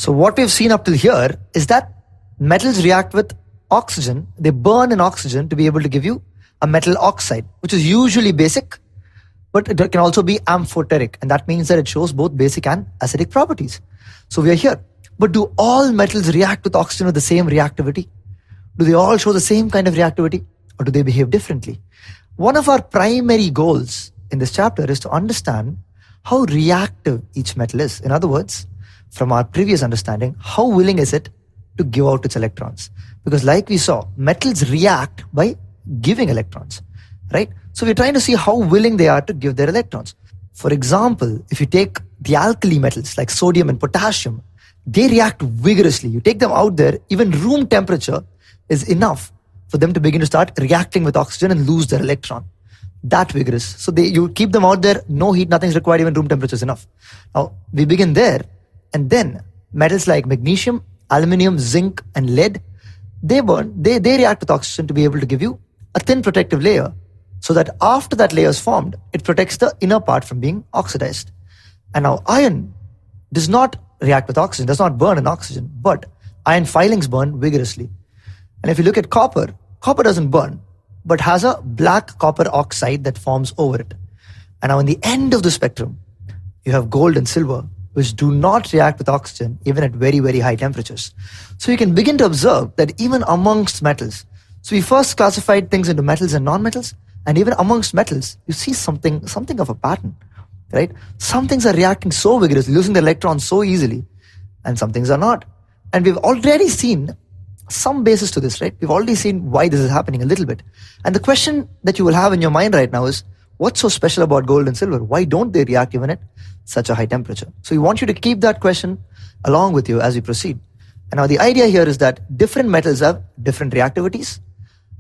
So what we've seen up till here is that metals react with oxygen. They burn in oxygen to be able to give you a metal oxide, which is usually basic, but it can also be amphoteric. And that means that it shows both basic and acidic properties. So we are here. But do all metals react with oxygen with the same reactivity? Do they all show the same kind of reactivity, or do they behave differently? One of our primary goals in this chapter is to understand how reactive each metal is. In other words, from our previous understanding, how willing is it to give out its electrons? Because like we saw, metals react by giving electrons, right? So we're trying to see how willing they are to give their electrons. For example, if you take the alkali metals like sodium and potassium, they react vigorously. You take them out there, even room temperature is enough for them to begin to start reacting with oxygen and lose their electron. That vigorous. So you keep them out there, no heat, nothing's required, even room temperature is enough. Now we begin there, and then metals like magnesium, aluminium, zinc, and lead, they react with oxygen to be able to give you a thin protective layer, so that after that layer is formed, it protects the inner part from being oxidized. And now iron does not react with oxygen, does not burn in oxygen, but iron filings burn vigorously. And if you look at copper, copper doesn't burn, but has a black copper oxide that forms over it. And now in the end of the spectrum, you have gold and silver, which do not react with oxygen even at very, very high temperatures. So you can begin to observe that even amongst metals, so we first classified things into metals and non-metals, and even amongst metals, you see something of a pattern, right? Some things are reacting so vigorously, losing their electrons so easily, and some things are not. And we've already seen some basis to this, right? We've already seen why this is happening a little bit. And the question that you will have in your mind right now is, what's so special about gold and silver? Why don't they react even at such a high temperature? So we want you to keep that question along with you as we proceed. And now the idea here is that different metals have different reactivities.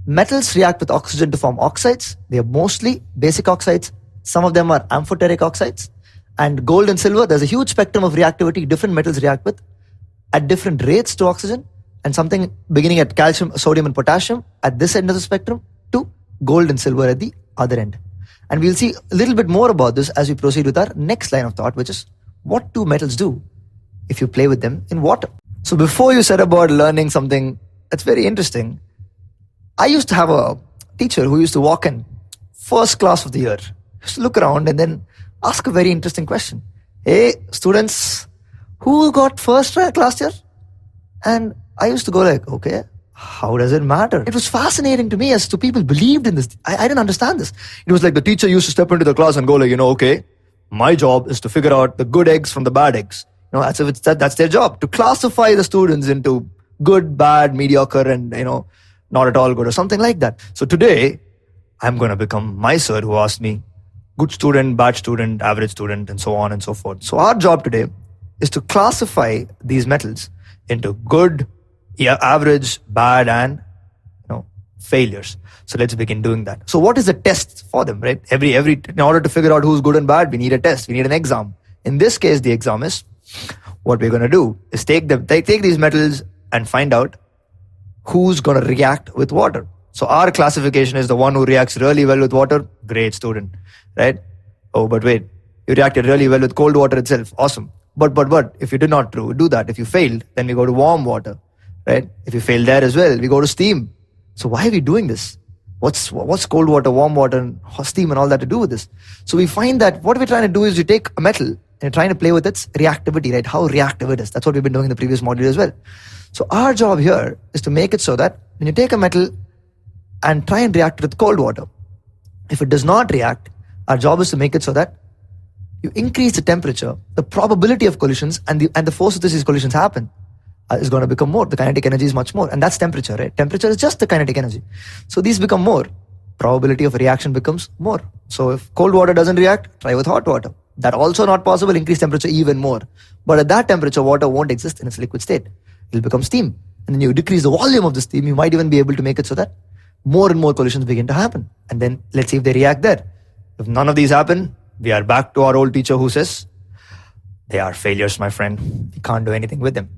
Metals react with oxygen to form oxides. They are mostly basic oxides. Some of them are amphoteric oxides. And gold and silver, there's a huge spectrum of reactivity different metals react with at different rates to oxygen, and something beginning at calcium, sodium, and potassium at this end of the spectrum to gold and silver at the other end. And we'll see a little bit more about this as we proceed with our next line of thought, which is what do metals do if you play with them in water? So before you set about learning something that's very interesting, I used to have a teacher who used to walk in first class of the year, used to look around and then ask a very interesting question. Hey, students, who got first rank last year? And I used to go like, okay, how does it matter? It was fascinating to me as to people believed in this. I didn't understand this. It was like the teacher used to step into the class and go like, okay, my job is to figure out the good eggs from the bad eggs. That's their job, to classify the students into good, bad, mediocre, and, not at all good or something like that. So today, I'm going to become my sir who asked me, good student, bad student, average student, and so on and so forth. So our job today is to classify these metals into good, average, bad, and failures. So let's begin doing that. So what is the test for them, right? In order to figure out who's good and bad, we need a test. We need an exam. In this case, the exam is, what we're going to do is take these metals and find out who's going to react with water. So our classification is the one who reacts really well with water, great student, right? Oh, but wait, you reacted really well with cold water itself, awesome. But if you did not do that, if you failed, then we go to warm water, right? If you fail there as well, we go to steam. So why are we doing this? What's cold water, warm water, and steam and all that to do with this? So we find that what we're trying to do is you take a metal and you're trying to play with its reactivity, right? How reactive it is. That's what we've been doing in the previous module as well. So our job here is to make it so that when you take a metal and try and react with cold water, if it does not react, our job is to make it so that you increase the temperature, the probability of collisions and the force at which these collisions happen is going to become more. The kinetic energy is much more, and that's temperature, right? Temperature is just the kinetic energy. So these become more. Probability of reaction becomes more. So if cold water doesn't react, try with hot water. That also not possible, increase temperature even more. But at that temperature, water won't exist in its liquid state. It'll become steam. And then you decrease the volume of the steam, you might even be able to make it so that more and more collisions begin to happen. And then let's see if they react there. If none of these happen, we are back to our old teacher who says, they are failures, my friend. We can't do anything with them.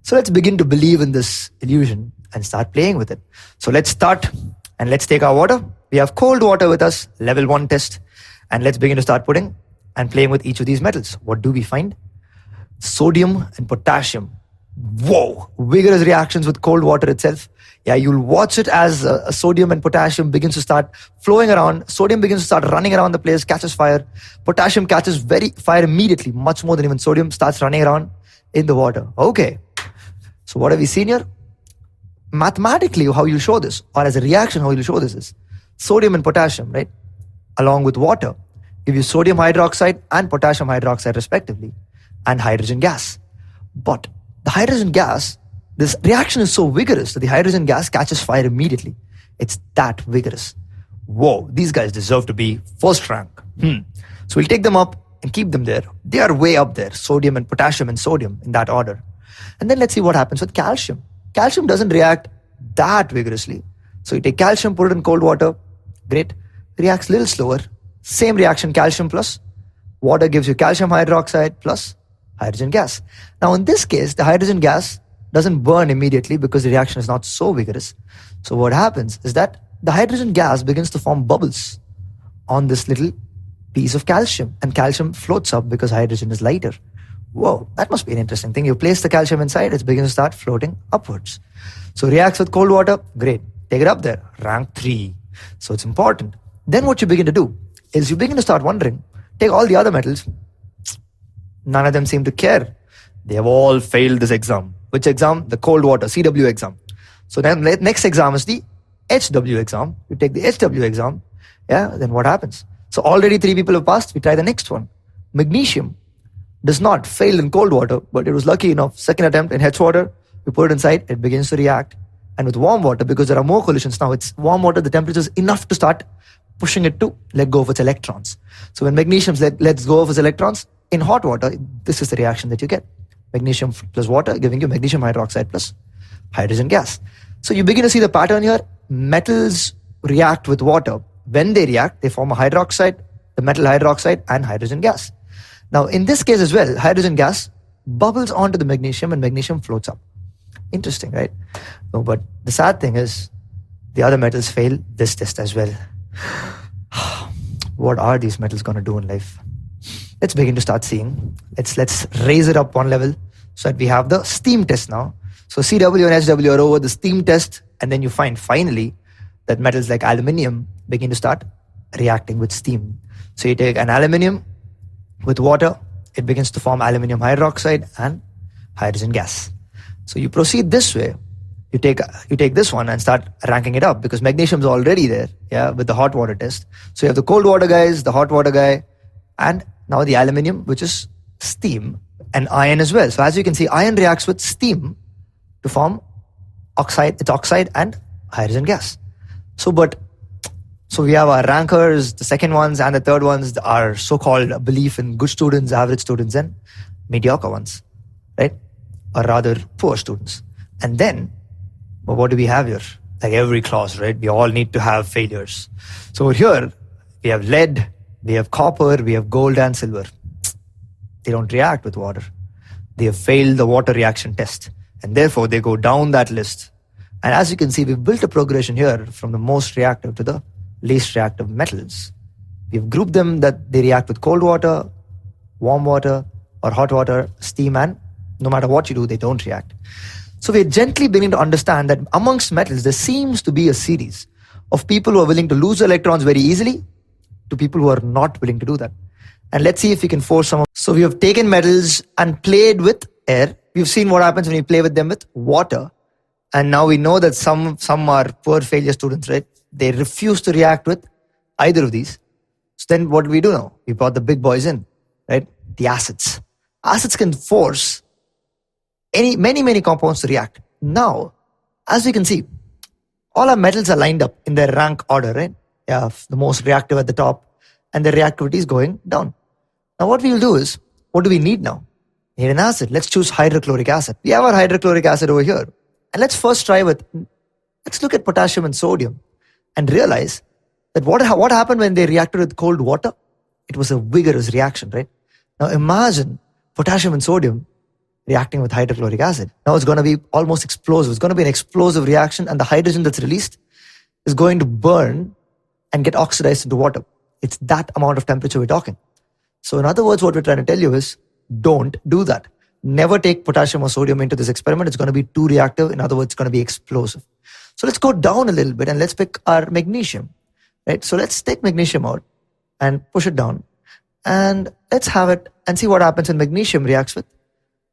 So let's begin to believe in this illusion and start playing with it. So let's start and let's take our water. We have cold water with us, level 1 test. And let's begin to start putting and playing with each of these metals. What do we find? Sodium and potassium Whoa, vigorous reactions with cold water itself. Yeah, you'll watch it as sodium and potassium begins to start flowing around. Sodium begins to start running around the place, catches fire. Potassium catches fire immediately, much more than even sodium, starts running around in the water. Okay, so what have we seen here? Mathematically, how you show this, or as a reaction, how you show this is sodium and potassium, right? Along with water, give you sodium hydroxide and potassium hydroxide respectively, and hydrogen gas. But the hydrogen gas, this reaction is so vigorous that the hydrogen gas catches fire immediately. It's that vigorous. Whoa, these guys deserve to be first rank. So we'll take them up and keep them there. They are way up there, sodium and potassium and sodium in that order. And then let's see what happens with calcium. Calcium doesn't react that vigorously. So you take calcium, put it in cold water, great. Reacts a little slower. Same reaction, calcium plus water gives you calcium hydroxide plus hydrogen gas. Now in this case, the hydrogen gas doesn't burn immediately because the reaction is not so vigorous. So what happens is that the hydrogen gas begins to form bubbles on this little piece of calcium, and calcium floats up because hydrogen is lighter. Whoa, that must be an interesting thing. You place the calcium inside, it begins to start floating upwards. So reacts with cold water, great. Take it up there, rank 3. So it's important. Then what you begin to do is you begin to start wondering, take all the other metals, none of them seem to care. They have all failed this exam. Which exam? The cold water, CW exam. So then next exam is the HW exam. You take the HW exam, yeah, then what happens? So already 3 people have passed, we try the next one. Magnesium does not fail in cold water, but it was lucky enough, second attempt in H water, you put it inside, it begins to react. And with warm water, because there are more collisions now, it's warm water, the temperature is enough to start pushing it to let go of its electrons. So when magnesium lets go of its electrons, in hot water, this is the reaction that you get. Magnesium plus water giving you magnesium hydroxide plus hydrogen gas. So you begin to see the pattern here. Metals react with water. When they react, they form a hydroxide, the metal hydroxide and hydrogen gas. Now in this case as well, hydrogen gas bubbles onto the magnesium and magnesium floats up. Interesting, right? No, but the sad thing is the other metals fail this test as well. What are these metals going to do in life? Let's begin to start seeing. Let's raise it up one level so that we have the steam test now. So CW and HW are over the steam test, and then you find finally that metals like aluminium begin to start reacting with steam. So you take an aluminium with water, it begins to form aluminium hydroxide and hydrogen gas. So you proceed this way. You take this one and start ranking it up because magnesium is already there, yeah, with the hot water test. So you have the cold water guys, the hot water guy, and now the aluminium, which is steam, and iron as well. So as you can see, iron reacts with steam to form oxide, it's oxide and hydrogen gas. So we have our rankers, the second ones and the third ones, our so-called belief in good students, average students, and mediocre ones, right? Or rather, poor students. And then, well, what do we have here? Like every clause, right? We all need to have failures. So here, we have lead, we have copper, we have gold and silver. They don't react with water. They have failed the water reaction test. And therefore, they go down that list. And as you can see, we've built a progression here from the most reactive to the least reactive metals. We've grouped them that they react with cold water, warm water, or hot water, steam, and no matter what you do, they don't react. So we're gently beginning to understand that amongst metals, there seems to be a series of people who are willing to lose electrons very easily to people who are not willing to do that. And let's see if we can force some of. So we have taken metals and played with air. We've seen what happens when you play with them with water. And now we know that some are poor failure students, right? They refuse to react with either of these. So then what do we do now? We brought the big boys in, right? The acids. Acids can force many compounds to react. Now, as we can see, all our metals are lined up in their rank order, right? Yeah, the most reactive at the top and their reactivity is going down. Now what we will do is, what do we need now? We need an acid. Let's choose hydrochloric acid. We have our hydrochloric acid over here. And let's first let's look at potassium and sodium and realize that what happened when they reacted with cold water? It was a vigorous reaction, right? Now imagine potassium and sodium reacting with hydrochloric acid. Now it's going to be almost explosive. It's going to be an explosive reaction, and the hydrogen that's released is going to burn and get oxidized into water. It's that amount of temperature we're talking. So in other words, what we're trying to tell you is don't do that. never take potassium or sodium into this experiment. It's going to be too reactive. In other words, it's going to be explosive. So let's go down a little bit and let's pick our magnesium, right? So let's take magnesium out and push it down. And let's have it and see what happens when magnesium reacts with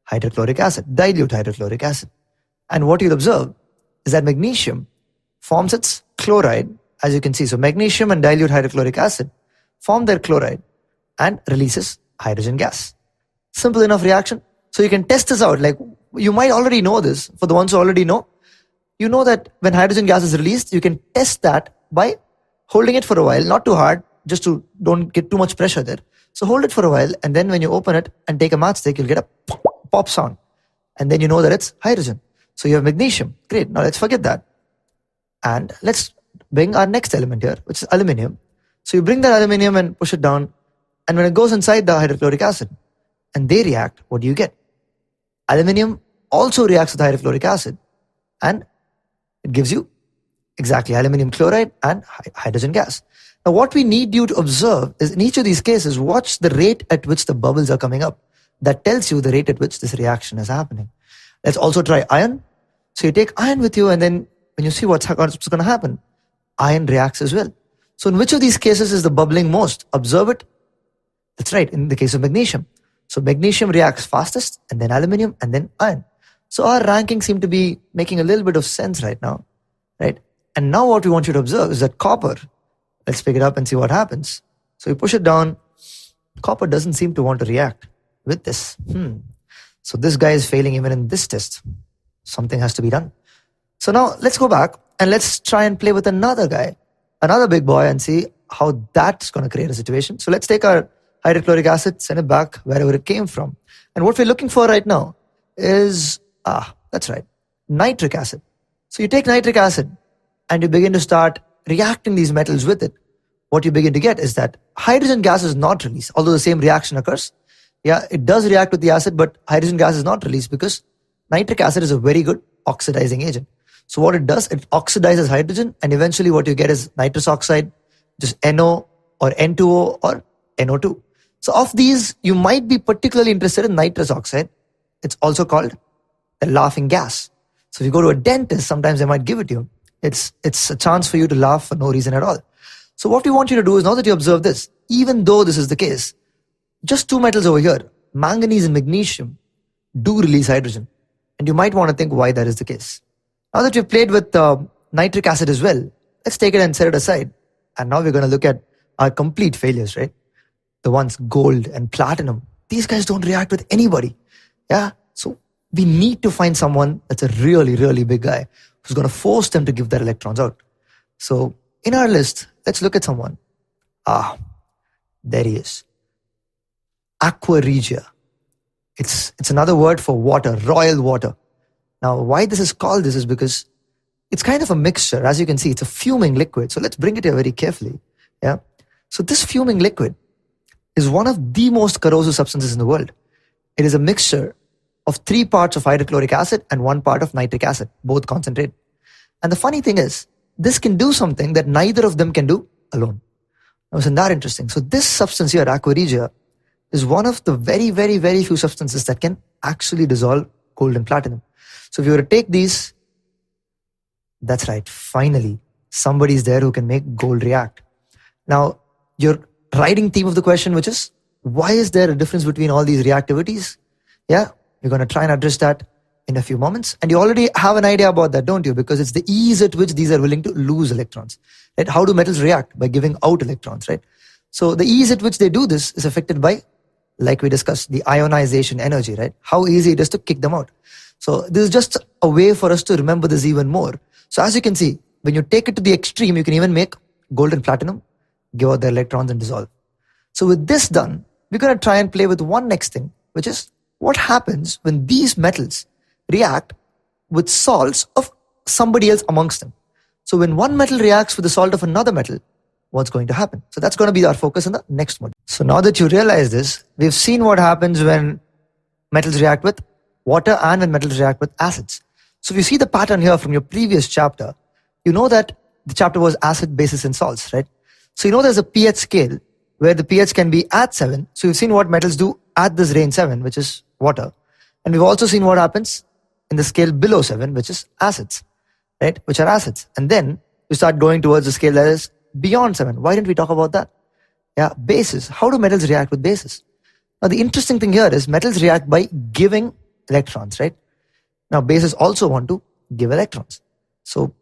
hydrochloric acid, dilute hydrochloric acid. And what you'll observe is that magnesium forms its chloride, as you can see. So magnesium and dilute hydrochloric acid form their chloride and releases hydrogen gas. Simple enough reaction. So you can test this out. Like, you might already know this. For the ones who already know, you know that when hydrogen gas is released, you can test that by holding it for a while, not too hard, just to don't get too much pressure there. So hold it for a while, and then when you open it and take a matchstick, you'll get a pop sound. And then you know that it's hydrogen. So you have magnesium. Great. Now let's forget that. And let's bring our next element here, which is aluminium. So you bring that aluminium and push it down. And when it goes inside the hydrochloric acid and they react, what do you get? Aluminium also reacts with hydrochloric acid, and it gives you exactly aluminium chloride and hydrogen gas. Now what we need you to observe is, in each of these cases, watch the rate at which the bubbles are coming up. That tells you the rate at which this reaction is happening. Let's also try iron. So you take iron with you, and then when you see what's going to happen, iron reacts as well. So in which of these cases is the bubbling most? Observe it. That's right, in the case of magnesium. So magnesium reacts fastest, and then aluminium, and then iron. So our rankings seem to be making a little bit of sense right now, right? And now what we want you to observe is that copper, let's pick it up and see what happens. So you push it down, copper doesn't seem to want to react with this. So this guy is failing even in this test. Something has to be done. So now let's go back and let's try and play with another guy, another big boy, and see how that's going to create a situation. So let's take our hydrochloric acid, send it back wherever it came from. And what we're looking for right now is, that's right, nitric acid. So you take nitric acid and you begin to start reacting these metals with it. What you begin to get is that hydrogen gas is not released, although the same reaction occurs. Yeah, it does react with the acid, but hydrogen gas is not released because nitric acid is a very good oxidizing agent. So what it does, it oxidizes hydrogen, and eventually what you get is nitrous oxide, just NO or N2O or NO2. So of these, you might be particularly interested in nitrous oxide. It's also called the laughing gas. So if you go to a dentist, sometimes they might give it to you. It's a chance for you to laugh for no reason at all. So what we want you to do is, now that you observe this, even though this is the case, just two metals over here, manganese and magnesium, do release hydrogen. And you might want to think why that is the case. Now that we've played with nitric acid as well, let's take it and set it aside. And now we're going to look at our complete failures, right? The ones gold and platinum. These guys don't react with anybody. Yeah. So we need to find someone that's a really, really big guy who's going to force them to give their electrons out. So in our list, let's look at someone. There he is. Aqua regia. It's another word for water, royal water. Now, why this is called this is because it's kind of a mixture. As you can see, it's a fuming liquid. So let's bring it here very carefully. Yeah. So this fuming liquid is one of the most corrosive substances in the world. It is a mixture of 3 parts of hydrochloric acid and 1 part of nitric acid, both concentrated. And the funny thing is, this can do something that neither of them can do alone. Now, isn't that interesting? So this substance here, aqua regia, is one of the very, very, very few substances that can actually dissolve gold and platinum. So if you were to take these, that's right, finally, somebody's there who can make gold react. Now, your writing theme of the question, which is, why is there a difference between all these reactivities? Yeah, we're going to try and address that in a few moments. And you already have an idea about that, don't you? Because it's the ease at which these are willing to lose electrons. Right? How do metals react? By giving out electrons, right? So the ease at which they do this is affected by, like we discussed, the ionization energy, right? How easy it is to kick them out. So this is just a way for us to remember this even more. So as you can see, when you take it to the extreme, you can even make gold and platinum give out their electrons and dissolve. So with this done, we're going to try and play with one next thing, which is what happens when these metals react with salts of somebody else amongst them. So when one metal reacts with the salt of another metal, what's going to happen? So that's going to be our focus in the next module. So now that you realize this, we've seen what happens when metals react with water and when metals react with acids. So if you see the pattern here from your previous chapter, you know that the chapter was acid, bases, and salts, right? So you know there's a pH scale where the pH can be at 7. So you've seen what metals do at this range 7, which is water. And we've also seen what happens in the scale below 7, which is acids, right? Which are acids. And then you start going towards the scale that is beyond 7. Why didn't we talk about that? Yeah, bases. How do metals react with bases? Now, the interesting thing here is metals react by giving electrons, right? Now, bases also want to give electrons. So,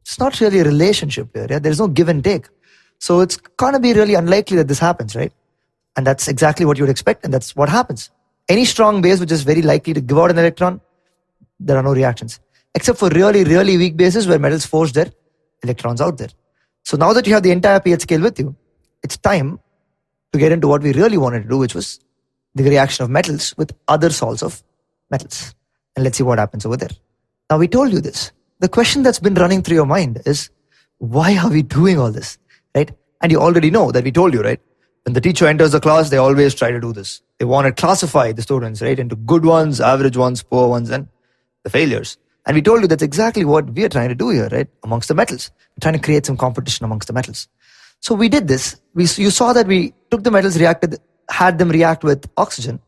it's not really a relationship here. Yeah? There's no give and take. So, it's going to be really unlikely that this happens, right? And that's exactly what you would expect, and that's what happens. Any strong base which is very likely to give out an electron, there are no reactions. Except for really, really weak bases where metals force their electrons out there. So now that you have the entire pH scale with you, it's time to get into what we really wanted to do, which was the reaction of metals with other salts of metals. And let's see what happens over there. Now, we told you this. The question that's been running through your mind is, why are we doing all this, right? And you already know that we told you, right? When the teacher enters the class, they always try to do this. They want to classify the students, right, into good ones, average ones, poor ones, and the failures. And we told you that's exactly what we are trying to do here, right, amongst the metals. We're trying to create some competition amongst the metals. So we did this. You saw that we took the metals, had them react with oxygen,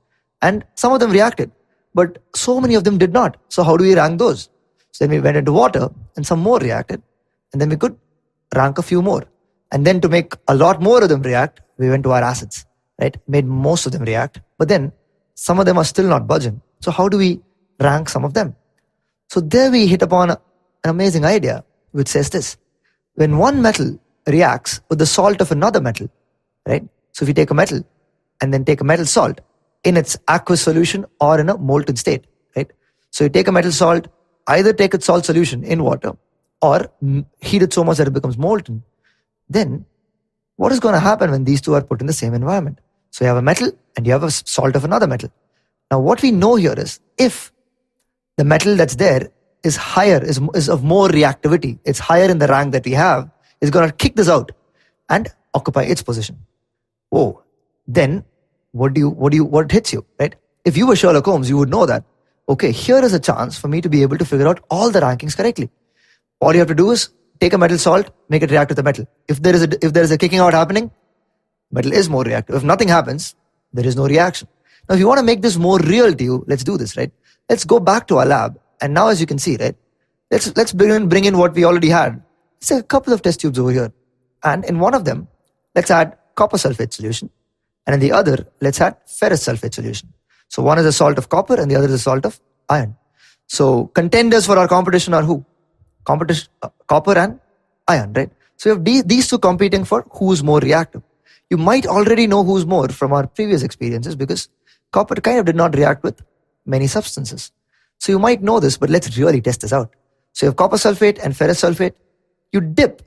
and some of them reacted, but so many of them did not. So how do we rank those? So then we went into water, and some more reacted, and then we could rank a few more. And then to make a lot more of them react, we went to our acids, right? Made most of them react, but then some of them are still not budging. So how do we rank some of them? So there we hit upon an amazing idea, which says this. When one metal reacts with the salt of another metal, right? So if you take a metal and then take a metal salt in its aqueous solution or in a molten state, right? So you take a metal salt, either take its salt solution in water or heat it so much that it becomes molten. Then what is going to happen when these two are put in the same environment? So you have a metal and you have a salt of another metal. Now what we know here is if the metal that's there is higher, is of more reactivity, it's higher in the rank that we have, is going to kick this out and occupy its position. Oh, then what hits you, right? If you were Sherlock Holmes, you would know that, okay, here is a chance for me to be able to figure out all the rankings correctly. All you have to do is take a metal salt, make it react with the metal. If there is a kicking out happening, metal is more reactive. If nothing happens, there is no reaction. Now, if you want to make this more real to you, let's do this, right? Let's go back to our lab. And now, as you can see, right, let's bring in what we already had. Let's take a couple of test tubes over here. And in one of them, let's add copper sulfate solution. And in the other, let's add ferrous sulfate solution. So one is a salt of copper and the other is a salt of iron. So contenders for our competition are who? Copper and iron, right? So you have these two competing for who's more reactive. You might already know who's more from our previous experiences because copper kind of did not react with many substances. So you might know this, but let's really test this out. So you have copper sulfate and ferrous sulfate. You dip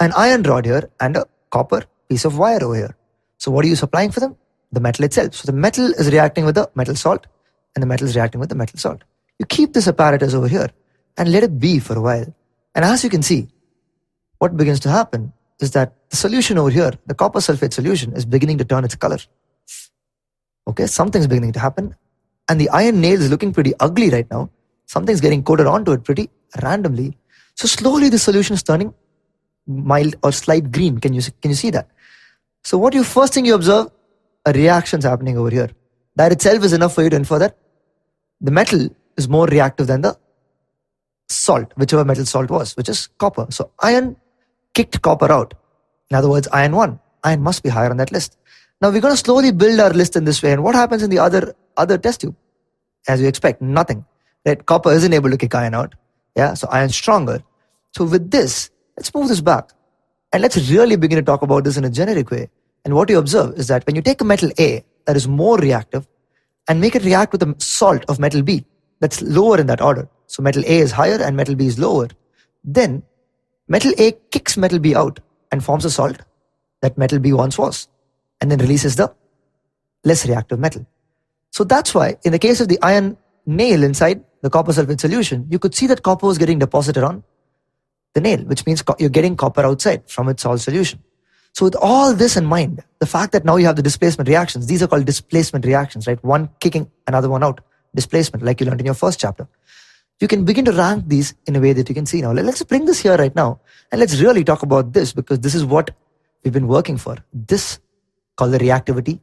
an iron rod here and a copper piece of wire over here. So what are you supplying for them? The metal itself. So the metal is reacting with the metal salt and the metal is reacting with the metal salt. You keep this apparatus over here and let it be for a while. And as you can see, what begins to happen is that the solution over here, the copper sulfate solution, is beginning to turn its color. Okay, something's beginning to happen. And the iron nail is looking pretty ugly right now. Something's getting coated onto it pretty randomly. So slowly the solution is turning mild or slight green. Can you see that? So first thing you observe, a reaction's happening over here. That itself is enough for you to infer that the metal is more reactive than the salt, whichever metal salt was, which is copper. So iron kicked copper out. In other words, iron won. Iron must be higher on that list. Now we're going to slowly build our list in this way. And what happens in the other test tube? As you expect, nothing. Right? Copper isn't able to kick iron out. Yeah, so iron's stronger. So with this, let's move this back. And let's really begin to talk about this in a generic way. And what you observe is that when you take a metal A that is more reactive and make it react with a salt of metal B that's lower in that order. So metal A is higher and metal B is lower. Then metal A kicks metal B out and forms a salt that metal B once was. And then releases the less reactive metal. So that's why in the case of the iron nail inside the copper sulfate solution, you could see that copper was getting deposited on the nail, which means you're getting copper outside from its salt solution. So with all this in mind, the fact that now you have the displacement reactions, these are called displacement reactions, right? One kicking another one out. Displacement, like you learned in your first chapter. You can begin to rank these in a way that you can see now. Let's bring this here right now and let's really talk about this because this is what we've been working for. This called the reactivity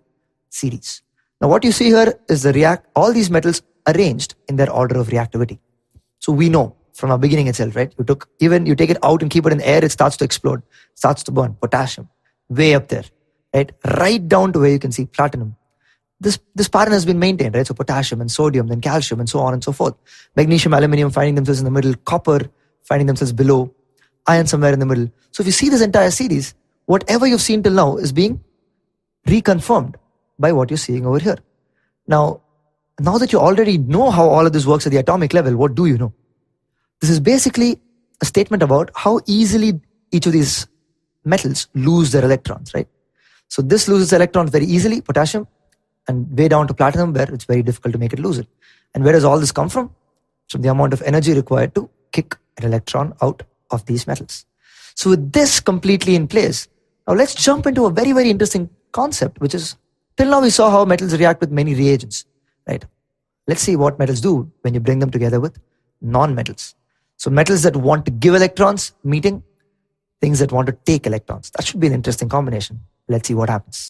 series. Now what you see here is all these metals arranged in their order of reactivity. So we know from our beginning itself, right? You take it out and keep it in the air, it starts to explode, starts to burn. Potassium, way up there, right? Right down to where you can see platinum. This pattern has been maintained, right? So potassium and sodium, then calcium, and so on and so forth. Magnesium, aluminium finding themselves in the middle, copper finding themselves below, iron somewhere in the middle. So if you see this entire series, whatever you've seen till now is being reconfirmed by what you're seeing over here. Now that you already know how all of this works at the atomic level, what do you know? This is basically a statement about how easily each of these metals lose their electrons, right? So this loses electrons very easily, potassium, and way down to platinum, where it's very difficult to make it lose it. And where does all this come from? From the amount of energy required to kick an electron out of these metals. So with this completely in place, now let's jump into a very, very interesting concept, which is, till now we saw how metals react with many reagents, right? Let's see what metals do when you bring them together with non-metals. So metals that want to give electrons, meeting things that want to take electrons. That should be an interesting combination. Let's see what happens.